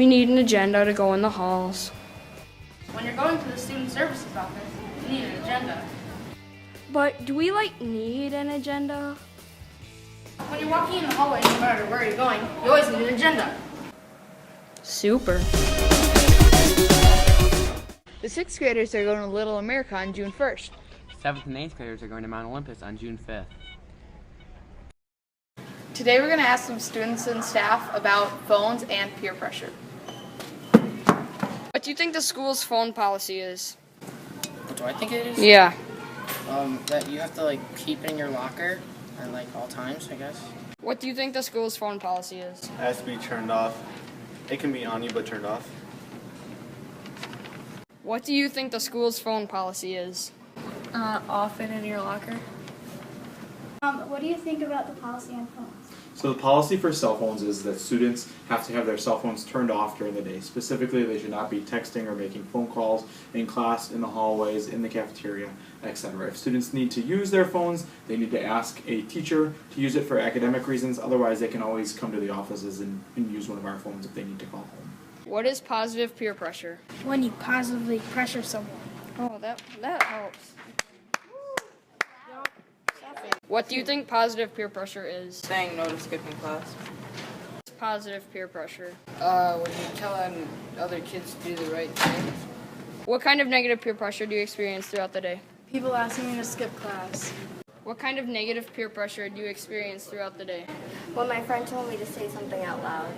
We need an agenda to go in the halls. When you're going to the student services office, you need an agenda. But do we need an agenda? When you're walking in the hallway, no matter where you're going, you always need an agenda. Super. The 6th graders are going to Little America on June 1st. 7th and 8th graders are going to Mount Olympus on June 5th. Today we're going to ask some students and staff about phones and peer pressure. What do you think the school's phone policy is? What do I think it is? Yeah. That you have to keep it in your locker at all times, I guess. What do you think the school's phone policy is? It has to be turned off. It can be on you, but turned off. What do you think the school's phone policy is? Often in your locker. What do you think about the policy on phones? So the policy for cell phones is that students have to have their cell phones turned off during the day. Specifically, they should not be texting or making phone calls in class, in the hallways, in the cafeteria, etc. If students need to use their phones, they need to ask a teacher to use it for academic reasons. Otherwise, they can always come to the offices and use one of our phones if they need to call home. What is positive peer pressure? When you positively pressure someone. Oh, that helps. What do you think positive peer pressure is? Saying no to skipping class. Positive peer pressure. When you tell other kids to do the right thing. What kind of negative peer pressure do you experience throughout the day? People asking me to skip class. What kind of negative peer pressure do you experience throughout the day? When my friend told me to say something out loud.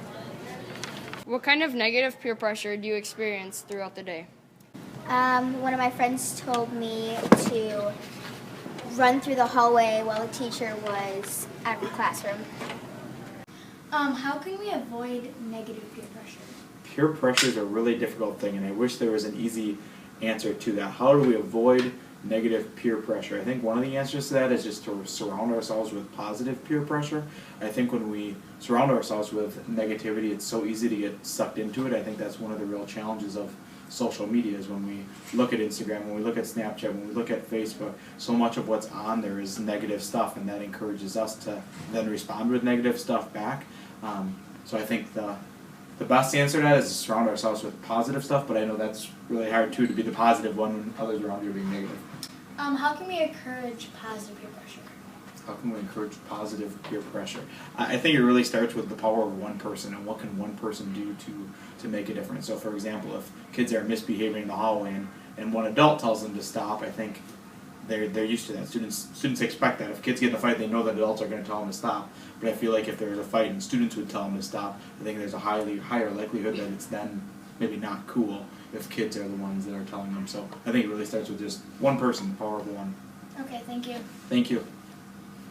What kind of negative peer pressure do you experience throughout the day? One of my friends told me to run through the hallway while the teacher was out of the classroom. How can we avoid negative peer pressure? Peer pressure is a really difficult thing, and I wish there was an easy answer to that. How do we avoid negative peer pressure? I think one of the answers to that is just to surround ourselves with positive peer pressure. I think when we surround ourselves with negativity, it's so easy to get sucked into it. I think that's one of the real challenges of social media is when we look at Instagram, when we look at Snapchat, when we look at Facebook, so much of what's on there is negative stuff, and that encourages us to then respond with negative stuff back. So I think the best answer to that is to surround ourselves with positive stuff, but I know that's really hard too, to be the positive one when others around you are being negative. How can we encourage positive peer pressure? How can we encourage positive peer pressure? I think it really starts with the power of one person and what can one person do to make a difference. So for example, if kids are misbehaving in the hallway and one adult tells them to stop, I think they're used to that. Students expect that. If kids get in a fight, they know that adults are going to tell them to stop. But I feel like if there was a fight and students would tell them to stop, I think there's a higher likelihood that it's then maybe not cool if kids are the ones that are telling them. So I think it really starts with just one person, the power of one. Okay, thank you. Thank you.